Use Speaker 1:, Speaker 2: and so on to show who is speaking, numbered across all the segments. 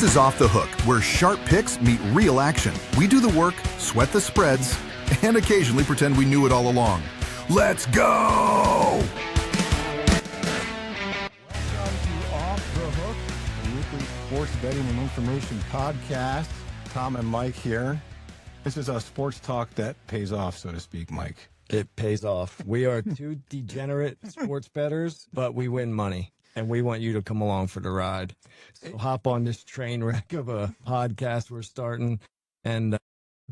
Speaker 1: This is Off the Hook, where sharp picks meet real action. We do the work, sweat the spreads, and occasionally pretend we knew it all along. Let's go!
Speaker 2: Welcome to Off the Hook, a weekly sports betting and information podcast. Tom and Mike here. This is a sports talk that pays off, so to speak, Mike.
Speaker 3: It pays off. We are two degenerate sports bettors, but we win money, and we want you to come along for the ride. So hop on this train wreck of a podcast we're starting, and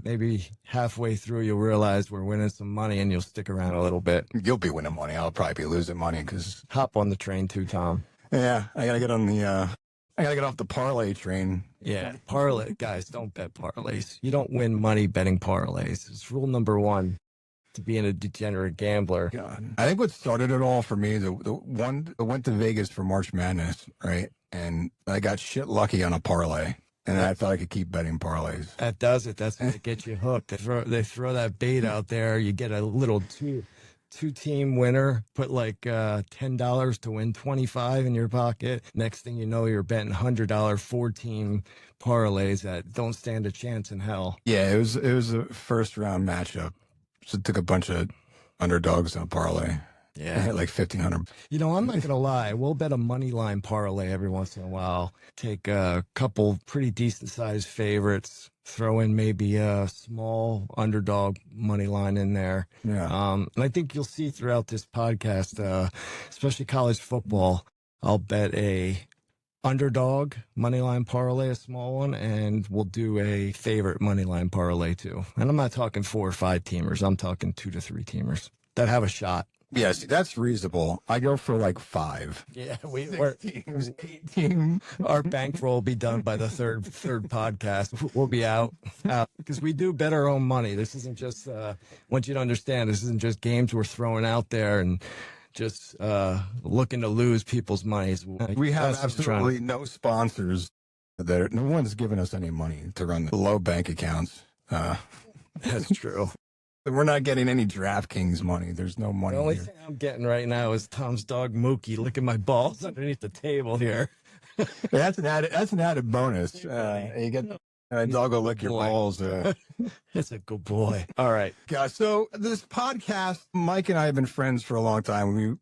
Speaker 3: maybe halfway through you'll realize we're winning some money, and you'll stick around a little bit.
Speaker 2: You'll be winning money. I'll probably be losing money because
Speaker 3: Hop on the train too, Tom.
Speaker 2: I gotta get on the. I gotta get off the parlay train.
Speaker 3: Yeah, parlay guys, don't bet parlays. You don't win money betting parlays. It's rule number one to being a degenerate gambler.
Speaker 2: God. I think what started it all for me, the one I went to Vegas for March Madness, right? And I got shit lucky on a parlay, and I thought I could keep betting parlays.
Speaker 3: That does it. That's what gets you hooked. They throw that bait out there. You get a little two-team winner. Put like $10 to win 25 in your pocket. Next thing you know, you're betting $100 four-team parlays that don't stand a chance in hell.
Speaker 2: Yeah, it was a first round matchup. So it took a bunch of underdogs on a parlay.
Speaker 3: Yeah,
Speaker 2: I hit like 1,500.
Speaker 3: You know, I'm not gonna lie. We'll bet a money line parlay every once in a while. Take a couple pretty decent sized favorites. Throw in maybe a small underdog money line in there.
Speaker 2: Yeah.
Speaker 3: And I think you'll see throughout this podcast, especially college football, I'll bet a underdog money line parlay, a small one, and we'll do a favorite money line parlay too. And I'm not talking 4 or 5 teamers. I'm talking 2 to 3 teamers that have a shot.
Speaker 2: Yes, that's reasonable. I go for like 5.
Speaker 3: Yeah, we're
Speaker 2: 18.
Speaker 3: our bankroll will be done by the third podcast. We'll be out because we do bet our own money. This isn't just want you to understand. This isn't just games we're throwing out there and just looking to lose people's money.
Speaker 2: We have absolutely no sponsors. No one's giving us any money to run the low bank accounts.
Speaker 3: That's true.
Speaker 2: We're not getting any DraftKings money. There's no money
Speaker 3: The only
Speaker 2: here.
Speaker 3: thing I'm getting right now is Tom's dog Mookie licking my balls underneath the table here.
Speaker 2: That's an added bonus. You get a dog will lick your balls.
Speaker 3: It's a good boy. All right.
Speaker 2: Yeah, so this podcast, Mike and I have been friends for a long time.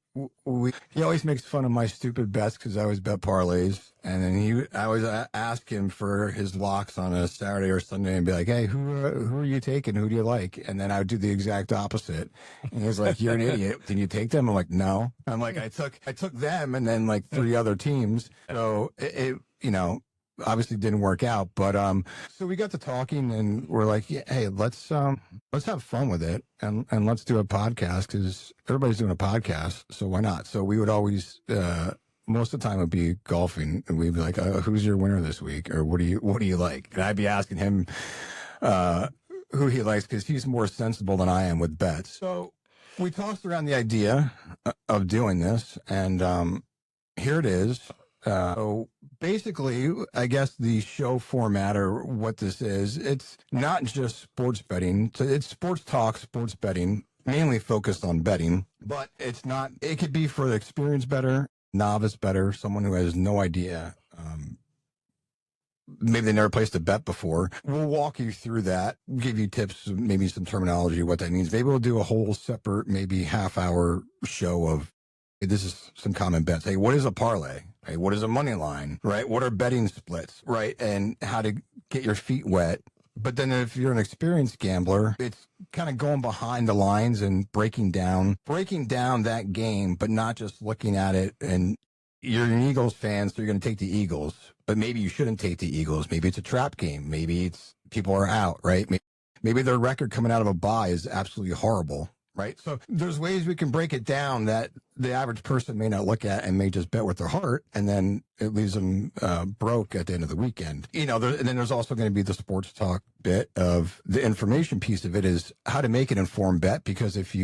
Speaker 2: He always makes fun of my stupid bets because I always bet parlays, and then I always ask him for his locks on a Saturday or Sunday and be like, "Hey, who are you taking? Who do you like?" And then I would do the exact opposite. And he's like, "You're an idiot. Did you take them?" I'm like, "No." I'm like, I took them and then like 3 other teams. So it obviously didn't work out, but so we got to talking and we're like, yeah, hey, let's have fun with it and let's do a podcast because everybody's doing a podcast, so why not? So we would always most of the time it would be golfing, and we'd be like, who's your winner this week, or what do you like? And I'd be asking him who he likes because he's more sensible than I am with bets. So we tossed around the idea of doing this, and here it is. So basically, I guess the show format or what this is, it's not just sports betting. It's sports talk, sports betting, mainly focused on betting, but it's not, it could be for the experienced bettor, novice bettor, someone who has no idea. Maybe they never placed a bet before. We'll walk you through that, give you tips, maybe some terminology, what that means. Maybe we'll do a whole separate, maybe half-hour show of, hey, this is some common bets. Hey, what is a parlay? Hey, what is a money line? Right? What are betting splits? Right? And how to get your feet wet. But then if you're an experienced gambler, it's kind of going behind the lines and breaking down that game, but not just looking at it. And you're an Eagles fan, so you're going to take the Eagles, but maybe you shouldn't take the Eagles. Maybe it's a trap game. Maybe it's people are out, right? Maybe their record coming out of a bye is absolutely horrible. Right. So there's ways we can break it down that the average person may not look at and may just bet with their heart. And then it leaves them broke at the end of the weekend. And then there's also going to be the sports talk bit of the information piece of it is how to make an informed bet. Because if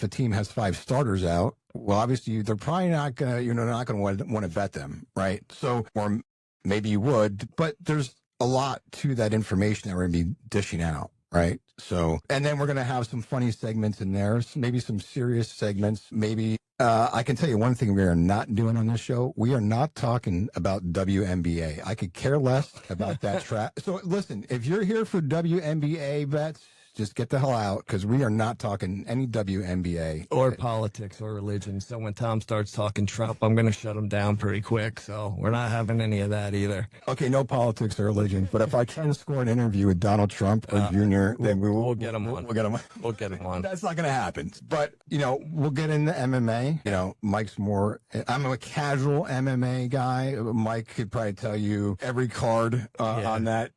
Speaker 2: a team has 5 starters out, well, obviously they're probably not going to, not going to want to bet them. Right. So, or maybe you would, but there's a lot to that information that we're going to be dishing out. right? So, and then we're going to have some funny segments in there, maybe some serious segments. Maybe I can tell you one thing we are not doing on this show. We are not talking about WNBA. I could care less about that track. So listen, if you're here for WNBA bets, just get the hell out, because we are not talking any WNBA.
Speaker 3: Or politics or religion. So when Tom starts talking Trump, I'm going to shut him down pretty quick. So we're not having any of that either.
Speaker 2: Okay, no politics or religion. But if I can score an interview with Donald Trump or Jr., then
Speaker 3: we'll get him on.
Speaker 2: We'll get him on.
Speaker 3: We'll get him on.
Speaker 2: That's not going to happen. But, we'll get into MMA. Mike's more, I'm a casual MMA guy. Mike could probably tell you every card on that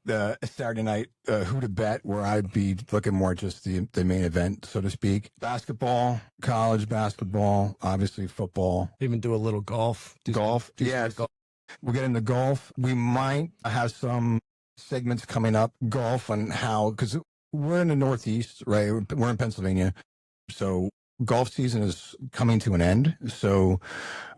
Speaker 2: Saturday night who to bet, where I'd be looking more just the main event, so to speak. Basketball, college basketball, obviously football.
Speaker 3: Even do a little golf.
Speaker 2: Golf. Yeah. We'll get into golf. We might have some segments coming up, golf, on how, because we're in the Northeast, right? We're in Pennsylvania. So golf season is coming to an end. So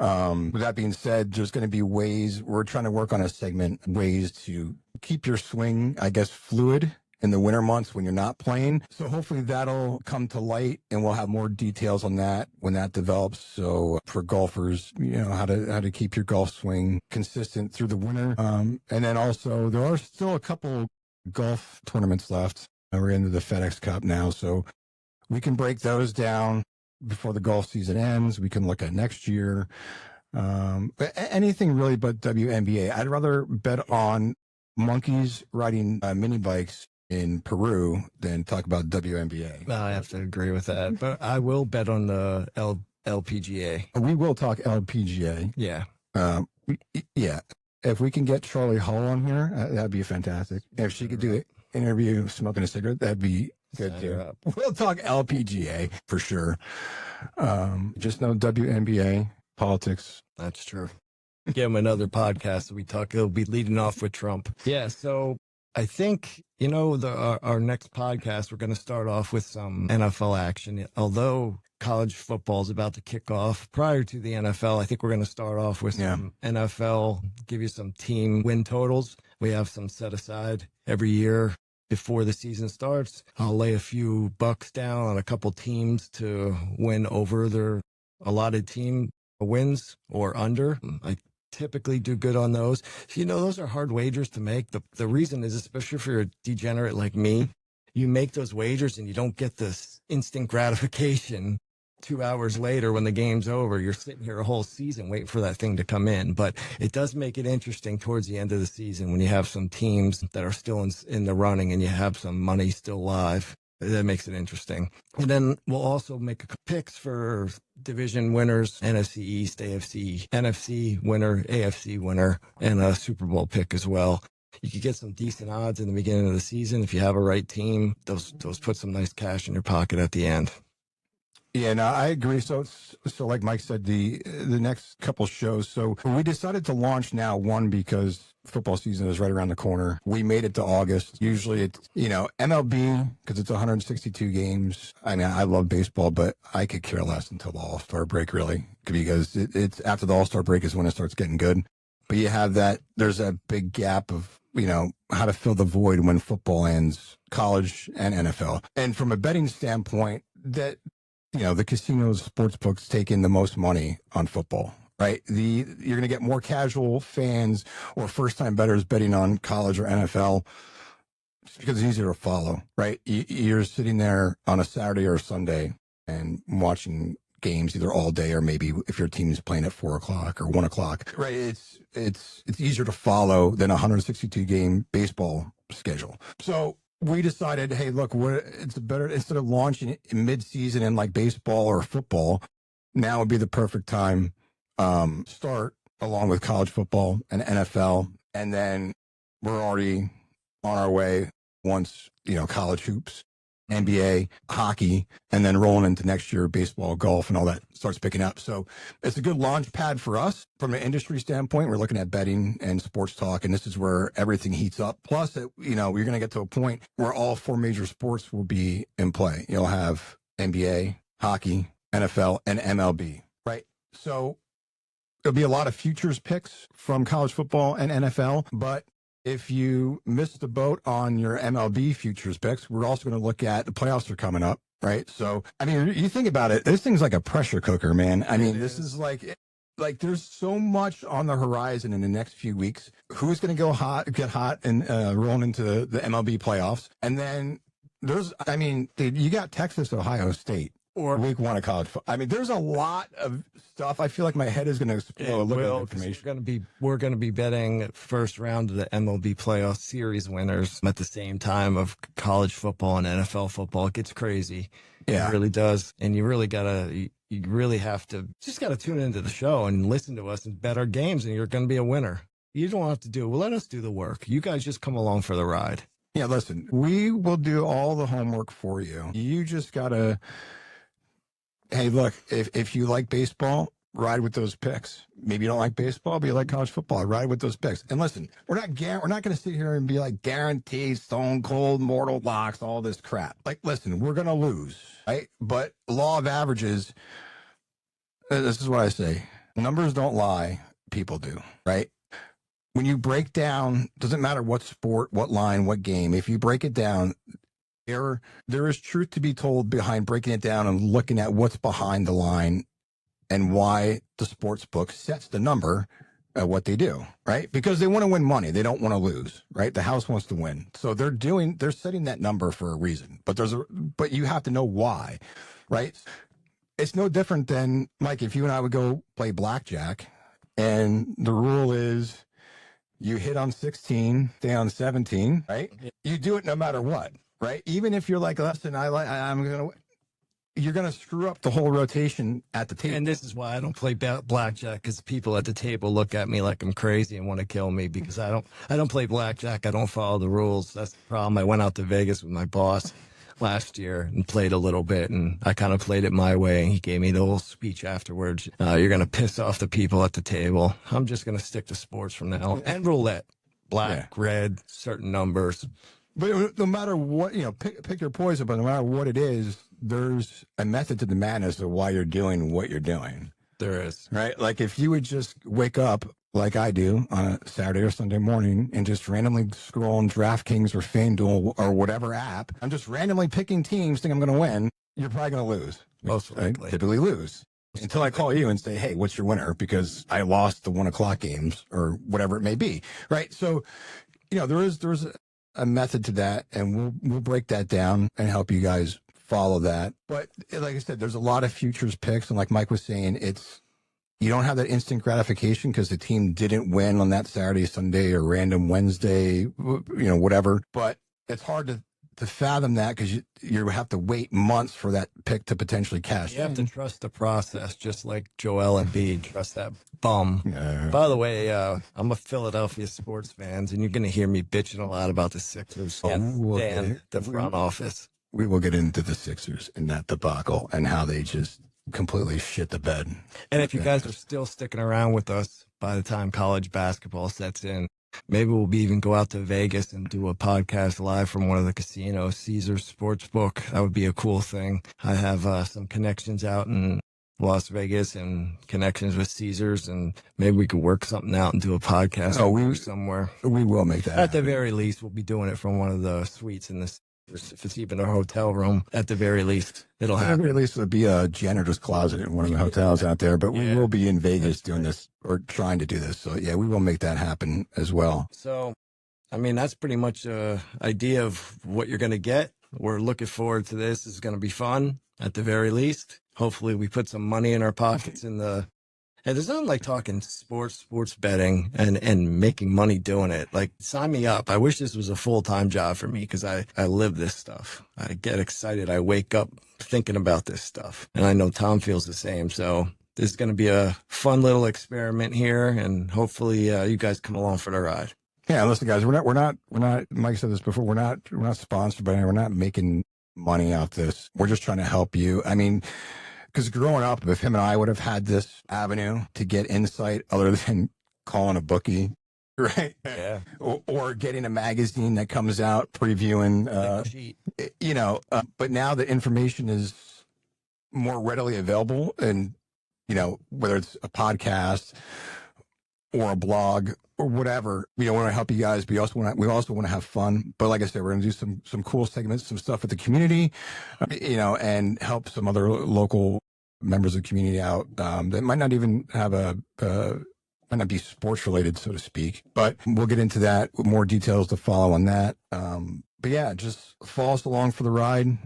Speaker 2: with that being said, there's going to be ways, we're trying to work on a segment, ways to keep your swing, I guess, fluid in the winter months when you're not playing. So hopefully that'll come to light, and we'll have more details on that when that develops. So for golfers, how to keep your golf swing consistent through the winter. And then also there are still a couple golf tournaments left. We're into the FedEx Cup now, so we can break those down before the golf season ends. We can look at next year. Anything really but WNBA. I'd rather bet on monkeys riding mini bikes in Peru than talk about WNBA.
Speaker 3: I have to agree with that, but I will bet on the LPGA.
Speaker 2: We will talk LPGA.
Speaker 3: Yeah.
Speaker 2: Yeah. If we can get Charlie Hull on here, that'd be fantastic. If she could do an interview smoking a cigarette, that'd be good too. We'll talk LPGA for sure. Just know WNBA, politics.
Speaker 3: That's true. Give him another podcast. It'll be leading off with Trump. Yeah. So I think, our next podcast, we're going to start off with some NFL action. Although college football is about to kick off prior to the NFL, I think we're going to start off with some NFL, give you some team win totals. We have some set aside every year before the season starts. I'll lay a few bucks down on a couple teams to win over their allotted team wins or under. I typically do good on those. So, those are hard wagers to make. The reason is, especially if you're a degenerate like me, you make those wagers and you don't get this instant gratification 2 hours later when the game's over. You're sitting here a whole season waiting for that thing to come in. But it does make it interesting towards the end of the season when you have some teams that are still in the running and you have some money still live. That makes it interesting. And then we'll also make picks for division winners, NFC East, AFC, NFC winner, AFC winner, and a Super Bowl pick as well. You could get some decent odds in the beginning of the season if you have a right team. Those put some nice cash in your pocket at the end.
Speaker 2: Yeah, no, I agree. So like Mike said, the next couple shows. So we decided to launch now, one, because football season is right around the corner. We made it to August. Usually it's, MLB, because it's 162 games. I mean, I love baseball, but I could care less until the All-Star break, really, because it's after the All-Star break is when it starts getting good. But you have there's a big gap of, how to fill the void when football ends, college and NFL. And from a betting standpoint, that, the casinos, sports books take in the most money on football, right? You're going to get more casual fans or first-time bettors betting on college or NFL just because it's easier to follow, right? You're sitting there on a Saturday or a Sunday and watching games either all day or maybe if your team is playing at 4 o'clock or 1 o'clock, right? It's easier to follow than a 162 game baseball schedule. So we decided, hey, look, it's better, instead of launching it in mid-season in like baseball or football, now would be the perfect time start along with college football and NFL. And then we're already on our way once, college hoops, NBA, hockey, and then rolling into next year, baseball, golf, and all that starts picking up. So it's a good launch pad for us from an industry standpoint. We're looking at betting and sports talk, and this is where everything heats up. Plus, you're going to get to a point where all 4 major sports will be in play. You'll have NBA, hockey, NFL, and MLB, right? So there'll be a lot of futures picks from college football and NFL, but if you missed the boat on your MLB futures picks, we're also going to look at the playoffs are coming up, right? So, I mean, you think about it, this thing's like a pressure cooker, man. I mean, this is like there's so much on the horizon in the next few weeks. Who's going to get hot and rolling into the MLB playoffs? And then dude, you got Texas, Ohio State. Or week 1 of college football. I mean, there's a lot of stuff. I feel like my head is going to explode.
Speaker 3: We're going to be betting first round of the MLB playoff series winners at the same time of college football and NFL football. It gets crazy.
Speaker 2: Yeah.
Speaker 3: It really does. And you really have to tune into the show and listen to us and bet our games, and you're going to be a winner. You don't have to do it. Well, let us do the work. You guys just come along for the ride.
Speaker 2: Yeah, listen, we will do all the homework for you. You just got to. Hey, look, if you like baseball, ride with those picks. Maybe you don't like baseball, but you like college football. Ride with those picks. And listen, we're not going to sit here and be like guaranteed, stone cold, mortal locks, all this crap. Like, listen, we're going to lose, right? But law of averages, this is what I say. Numbers don't lie. People do, right? When you break down, doesn't matter what sport, what line, what game, if you break it down, there is truth to be told behind breaking it down and looking at what's behind the line and why the sports book sets the number at what they do, right? Because they want to win money. They don't want to lose, right? The house wants to win. So they're setting that number for a reason, but you have to know why, right? It's no different than, Mike, if you and I would go play blackjack and the rule is you hit on 16, stay on 17, right? You do it no matter what. Right. Even if you're like, listen, you're going to screw up the whole rotation at the table.
Speaker 3: And this is why I don't play blackjack, because people at the table look at me like I'm crazy and want to kill me because I don't play blackjack. I don't follow the rules. That's the problem. I went out to Vegas with my boss last year and played a little bit, and I kind of played it my way. And he gave me the whole speech afterwards. You're going to piss off the people at the table. I'm just going to stick to sports from now on. And roulette, black, red, certain numbers.
Speaker 2: But no matter what, pick your poison, but no matter what it is, there's a method to the madness of why you're doing what you're doing.
Speaker 3: There is.
Speaker 2: Right? Like if you would just wake up like I do on a Saturday or Sunday morning and just randomly scroll on DraftKings or FanDuel or whatever app, I'm just randomly picking teams, think I'm going to win, you're probably going to lose.
Speaker 3: Most likely.
Speaker 2: I typically lose. Until I call you and say, hey, what's your winner? Because I lost the 1 o'clock games or whatever it may be. Right? So, there's a method to that, and we'll break that down and help you guys follow that. But like I said, there's a lot of futures picks, and like Mike was saying, you don't have that instant gratification because the team didn't win on that Saturday, Sunday, or random Wednesday, whatever. But it's hard to fathom that because you have to wait months for that pick to potentially cash.
Speaker 3: You have to trust the process, just like Joel Embiid. Trust that bum.
Speaker 2: Yeah.
Speaker 3: By the way, I'm a Philadelphia sports fan, and you're going to hear me bitching a lot about the Sixers and the front office.
Speaker 2: We will get into the Sixers and that debacle and how they just completely shit the bed.
Speaker 3: And if you guys are still sticking around with us by the time college basketball sets in, maybe we'll even go out to Vegas and do a podcast live from one of the casinos, Caesars Sportsbook. That would be a cool thing. I have some connections out in Las Vegas and connections with Caesars, and maybe we could work something out and do a podcast somewhere.
Speaker 2: We will make that.
Speaker 3: At the very least, we'll be doing it from one of the suites in the. If it's even a hotel room, at the very least, it'll happen.
Speaker 2: At the very least, it'll be a janitor's closet in one of the hotels out there. But we will be in Vegas doing this or trying to do this. So, yeah, we will make that happen as well.
Speaker 3: So, I mean, that's pretty much an idea of what you're going to get. We're looking forward to this. It's going to be fun at the very least. Hopefully, we put some money in our pockets in the. And there's nothing like talking sports betting and making money doing it. Like, sign me up. I wish this was a full-time job for me because I live this stuff. I get excited. I wake up thinking about this stuff. And I know Tom feels the same. So this is going to be a fun little experiment here. And hopefully you guys come along for the ride.
Speaker 2: Yeah, listen, guys, we're not, Mike said this before, we're not sponsored by anyone. We're not making money off this. We're just trying to help you. I mean, because growing up, if him and I would have had this avenue to get insight other than calling a bookie, right?
Speaker 3: Yeah.
Speaker 2: Or getting a magazine that comes out previewing, but now the information is more readily available and, whether it's a podcast or a blog or whatever. We want to help you guys. We also want to have fun. But like I said, we're going to do some cool segments, some stuff with the community, and help some other local members of the community out that might not even have might not be sports related, so to speak. But we'll get into that with more details to follow on that. But yeah, just follow us along for the ride.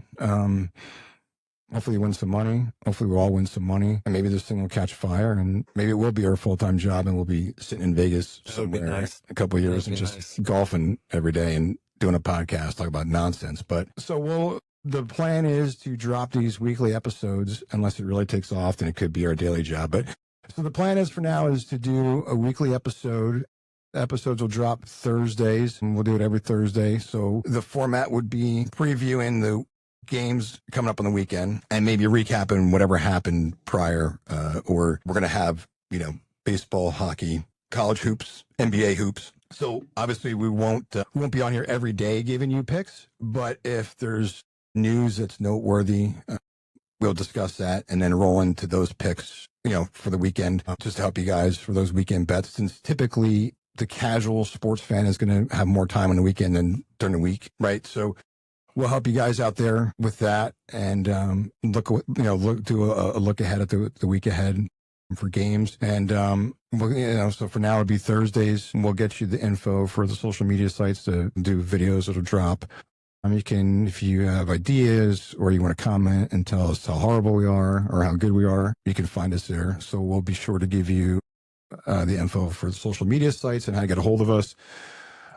Speaker 2: Hopefully you win some money. Hopefully we'll all win some money. And maybe this thing will catch fire, and maybe it will be our full-time job, and we'll be sitting in Vegas somewhere a couple of years and just golfing every day and doing a podcast, talk about nonsense. But so the plan is to drop these weekly episodes, unless it really takes off, then it could be our daily job. But so the plan is for now is to do a weekly episode. Episodes will drop Thursdays, and we'll do it every Thursday. So the format would be previewing the games coming up on the weekend and maybe recapping whatever happened prior, or we're going to have, baseball, hockey, college hoops, NBA hoops. So obviously we won't be on here every day giving you picks, but if there's news that's noteworthy, we'll discuss that and then roll into those picks, for the weekend, just to help you guys for those weekend bets, since typically the casual sports fan is going to have more time on the weekend than during the week, right? So we'll help you guys out there with that, and do a look ahead at the week ahead for games. And so for now it'll be Thursdays. We'll get you the info for the social media sites to do videos that'll drop. You can, if you have ideas or you want to comment and tell us how horrible we are or how good we are, you can find us there. So we'll be sure to give you the info for the social media sites and how to get a hold of us.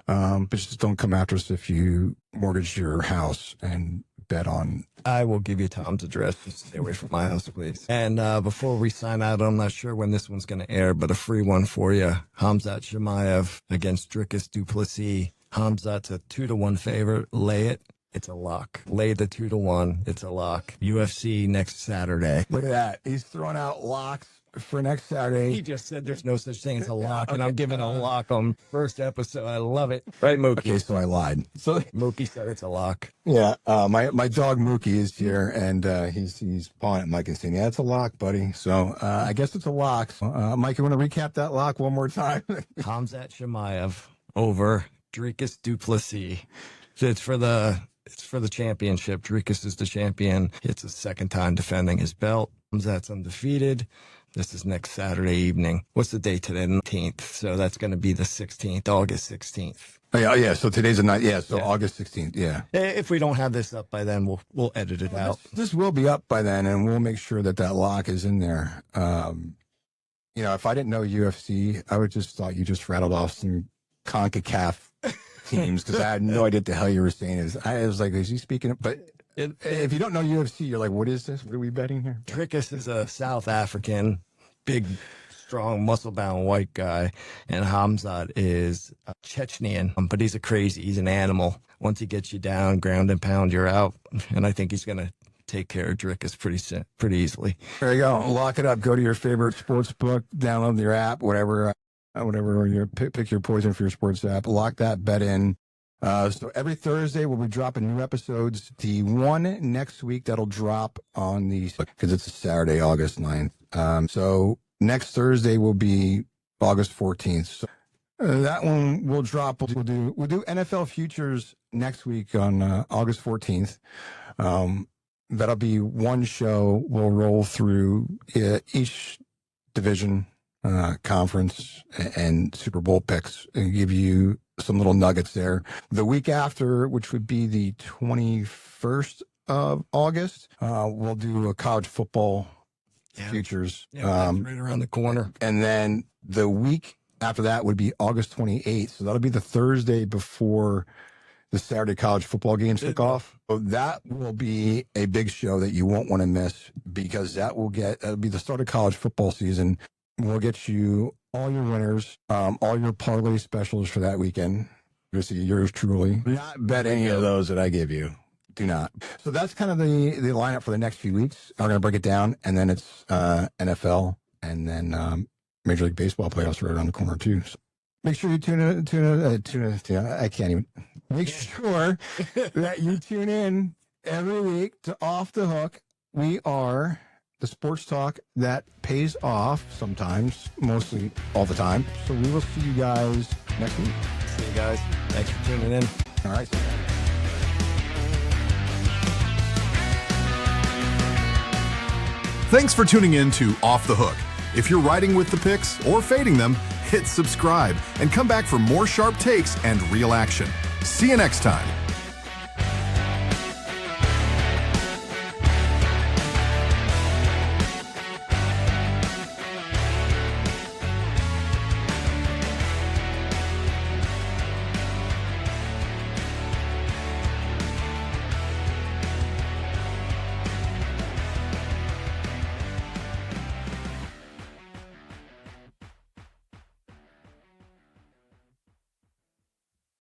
Speaker 2: But just don't come after us if you mortgage your house and bet on.
Speaker 3: I will give you Tom's address. Just stay away from my house, please. And before we sign out, I'm not sure when this one's going to air, but a free one for you. Hamzat Shemaev against Dricus Duplessis. Hamzat's a 2-1 favorite. Lay it. It's a lock. Lay the 2-1. It's a lock. UFC next Saturday.
Speaker 2: Look at that. He's throwing out locks for next Saturday.
Speaker 3: He just said there's no such thing as a lock, and I'm giving a lock on first episode. I love it. Right, Mookie?
Speaker 2: Okay, so I lied. So
Speaker 3: Mookie said it's a lock.
Speaker 2: Yeah, my dog Mookie is here, and he's pawing at Mike and saying, "Yeah, it's a lock, buddy." So I guess it's a lock. Mike, you want to recap that lock one more time?
Speaker 3: Hamzat Shemaev over Dricus Duplessis. It's for the championship. Dricus is the champion. It's his second time defending his belt. Hamzat's undefeated. This is next Saturday evening. What's the date today? 19th. So that's going to be the 16th, August 16th.
Speaker 2: Oh, yeah. So today's the night. Yeah. So yeah. August 16th. Yeah.
Speaker 3: If we don't have this up by then, we'll edit it out.
Speaker 2: This will be up by then, and we'll make sure that lock is in there. If I didn't know UFC, I would just thought you just rattled off some CONCACAF teams, because I had no idea what the hell you were saying. I was like, is he speaking? But if you don't know UFC, you're like, what is this? What are we betting here?
Speaker 3: Dricus is a South African, big, strong, muscle-bound white guy, and Hamzat is a Chechnyan, but he's he's an animal. Once he gets you down, ground and pound, you're out, and I think he's going to take care of Dricus pretty easily. There you go.
Speaker 2: Lock it up. Go to your favorite sports book, download your app, whatever you pick your poison for your sports app. Lock that bet in. So every Thursday we'll be dropping new episodes. The one next week that'll drop on because it's a Saturday, August 9th. So next Thursday will be August 14th. So that one will drop. We'll do NFL futures next week on August 14th. That'll be one show. We'll roll through each division, conference, and Super Bowl picks and give you some little nuggets there. The week after, which would be the 21st of August, we'll do a college football futures.
Speaker 3: Yeah, right around the corner.
Speaker 2: And then the week after that would be August 28th. So that'll be the Thursday before the Saturday college football games kick off. So that will be a big show that you won't want to miss, because that'll be the start of college football season. We'll get you all your winners, all your parlay specials for that weekend. You'll see yours truly. Do not bet any of those that I give you. Do not. So that's kind of the lineup for the next few weeks. I'm going to break it down, and then it's NFL, and then Major League Baseball playoffs right around the corner too. So make sure you tune in. I can't even. Make sure that you tune in every week to Off the Hook. We are the sports talk that pays off sometimes, mostly all the time. So we will see you guys next week.
Speaker 3: See you guys. Thanks for tuning in.
Speaker 2: All right.
Speaker 1: Thanks for tuning in to Off the Hook. If you're riding with the picks or fading them, hit subscribe and come back for more sharp takes and real action. See you next time.